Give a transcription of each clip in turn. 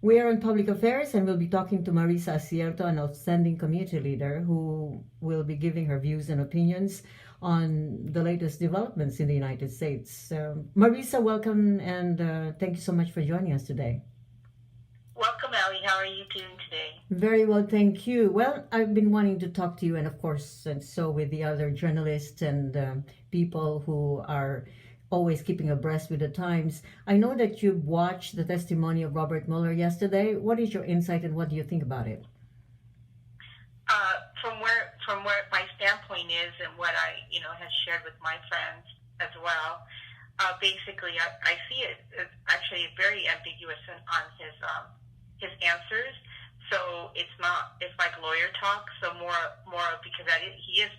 We are on public affairs and we'll be talking to Marissa Acierto, an outstanding community leader who will be giving her views and opinions on the latest developments in the United States. Marissa, welcome and thank you so much for joining us today. Welcome, Allie. How are you doing today? Very well, thank you. Well, I've been wanting to talk to you, and of course, and so with the other journalists and people who are always keeping abreast with the times. I know that you watched the testimony of Robert Mueller yesterday. What is your insight, and what do you think about it? From where my standpoint is, and what I has shared with my friends as well. Basically, I see it as actually very ambiguous on his answers. So it's like lawyer talk. So more because he is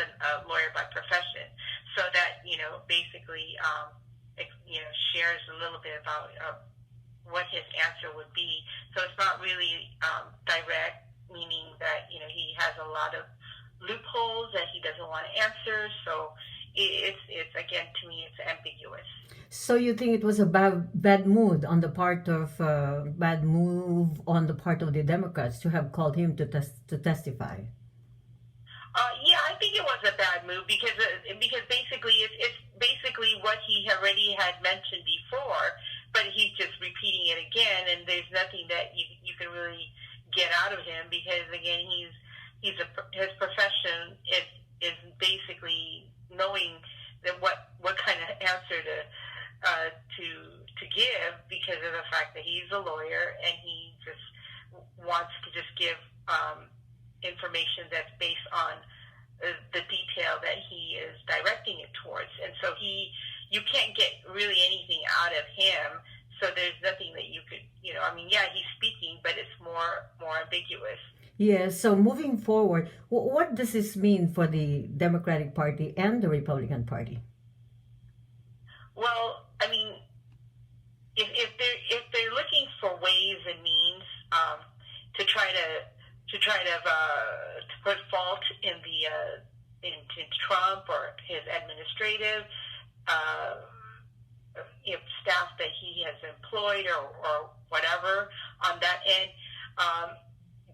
a lawyer by profession. So that basically shares a little bit about what his answer would be. So it's not really direct, meaning that he has a lot of loopholes that he doesn't want to answer. So it's again, to me, it's ambiguous. So you think it was a bad move on the part of the Democrats to have called him to testify? Yeah, I think it was a bad move because basically it's basically what he already had mentioned before, but he's just repeating it again, and there's nothing that you can really get out of him because again his profession is basically knowing that what kind of answer to give because of the fact that he's a lawyer and he just wants to just give information that's based on the detail that he is directing it towards, and so you can't get really anything out of him. So there's nothing that you could, yeah, he's speaking, but it's more ambiguous. Yes, so moving forward, what does this mean for the Democratic Party and the Republican Party? Well, I mean, if they're looking for ways and means to try to put fault into Trump or his administrative staff that he has employed or whatever on that end,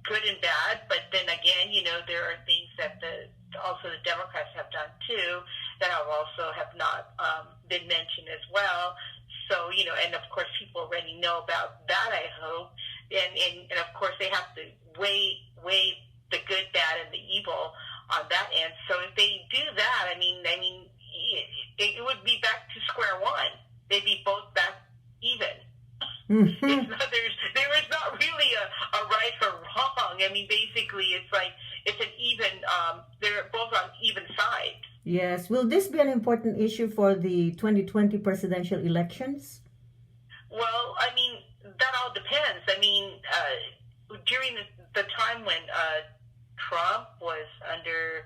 good and bad. But then again, there are things that also the Democrats have done too that have not been mentioned as well. So and of course people already know about that, I hope, and of course they have to weigh the good, bad, and the evil on that end. So if they do that, I mean, it would be back to square one. They'd be both back even. Mm-hmm. There is not really a right or wrong. I mean, basically, it's like it's an even. They're both on even sides. Yes. Will this be an important issue for the 2020 presidential elections? Well, I mean, that all depends. I mean, during the time when Trump was under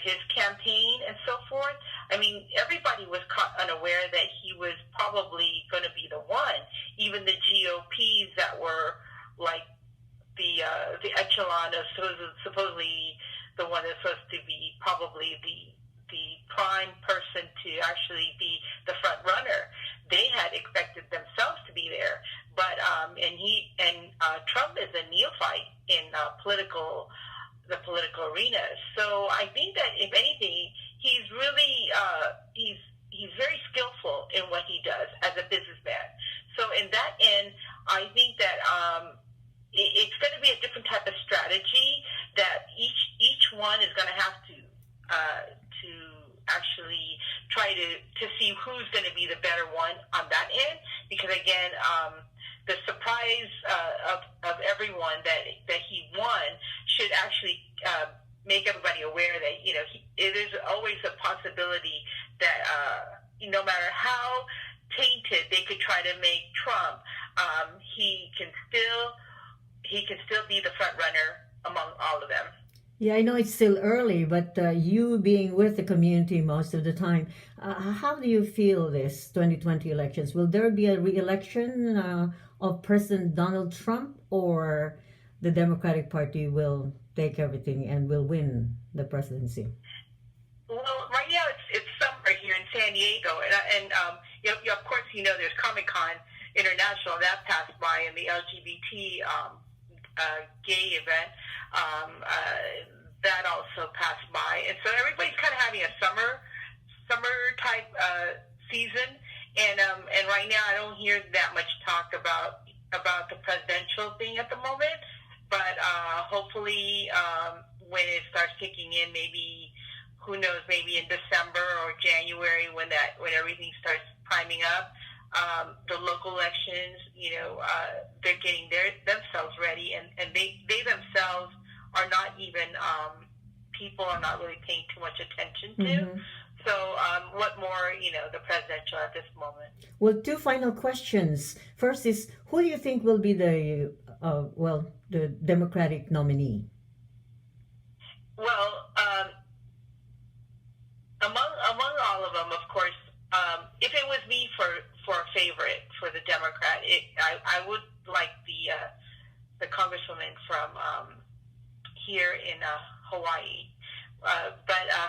his campaign and so forth, I mean, everybody was caught unaware that he was probably going to be the one. Even the GOPs that were like the echelon of supposedly the one that's supposed to be probably the prime person to actually be the front runner. They had expected themselves to be there, but Trump is a neophyte in the political arena. So I think that if anything, he's really he's very skillful in what he does as a businessman. So in that end, I think that it's going to be a different type of strategy that each one is going to have to actually try to see who's going to be the better one on that end. Because again, the surprise of everyone that he won should actually make everybody aware that it is always a possibility that no matter how tainted they could try to make Trump, he can still be the front runner among all of them. Yeah, I know it's still early, but you being with the community most of the time, how do you feel this 2020 elections? Will there be a re-election of President Donald Trump, or the Democratic Party will take everything and will win the presidency? Well, right now it's summer here in San Diego, and of course there's Comic-Con International. That passed by, and the LGBT gay event that also passed by. And so everybody's kind of having a summer type season. And right now I don't hear that much talk about the presidential thing at the moment. But hopefully when it starts kicking in, maybe, who knows, maybe in December or January when everything starts priming up, the local elections, they're getting themselves ready, and they themselves are not even, people are not really paying too much attention to. Mm-hmm. So what more, the presidential at this moment. Well, two final questions. First is, who do you think will be the Democratic nominee? Well, among all of them, of course, if it was me for a favorite for the Democrat, I would like the congresswoman from here in Hawaii.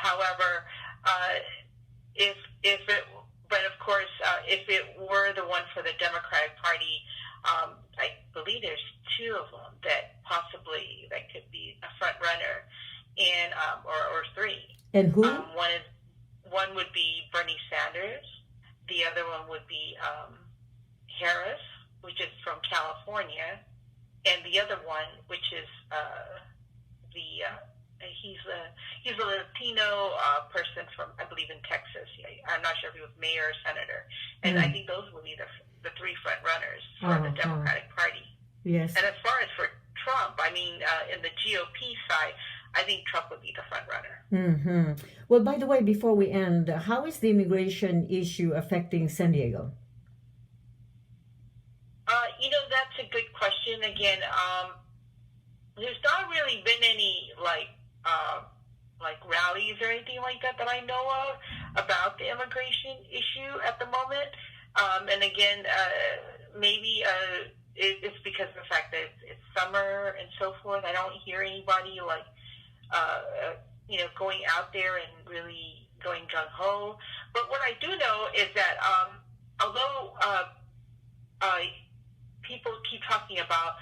However, but of course, if it were the one for the Democratic Party, I believe there's two of them that possibly that could be a front runner, and or three. And who? One would be Bernie Sanders. The other one would be Harris, which is from California, and the other one, which is he's a Latino person from, I believe, in Texas. I'm not sure if he was mayor or senator. And I think those will be the three front runners for the Democratic Party. Yes. And as far as for Trump, I mean, in the GOP side, I think Trump would be the front runner. Mm-hmm. Well, by the way, before we end, how is the immigration issue affecting San Diego? That's a good question. Again, there's not really been any like rallies or anything like that I know of about the immigration issue at the moment. And again, maybe it's because of the fact that it's summer and so forth. I don't hear anybody going out there and really going gung ho. But what I do know is that although people keep talking about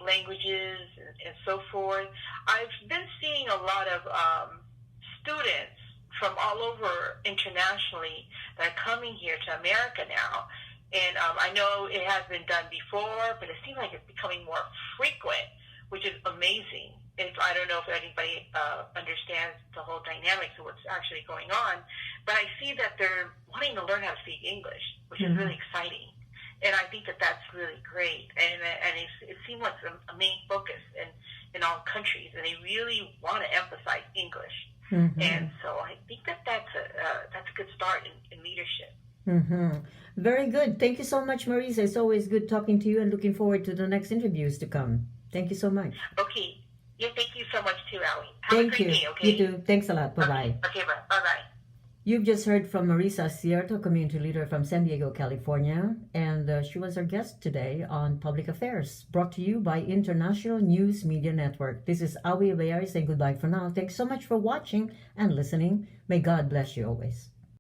languages and so forth, I've been seeing a lot of students from all over internationally that are coming here to America now. And I know it has been done before, but it seems like it's becoming more frequent, which is amazing. I don't know if anybody understands the whole dynamics of what's actually going on, but I see that they're wanting to learn how to speak English, which is really exciting. And I think that that's really great. And it seems like a main focus in all countries, and they really want to emphasize English. Mm-hmm. And so I think that's a good start in leadership. Mm-hmm. Very good. Thank you so much, Marissa. It's always good talking to you, and looking forward to the next interviews to come. Thank you so much. Okay. Yeah, thank you so much too, Awee. Have a great day, okay? You too. Thanks a lot. Bye-bye. Okay, bye-bye. You've just heard from Marissa Acierto, community leader from San Diego, California, and she was our guest today on Public Affairs, brought to you by International News Media Network. This is Awee Abayari saying goodbye for now. Thanks so much for watching and listening. May God bless you always.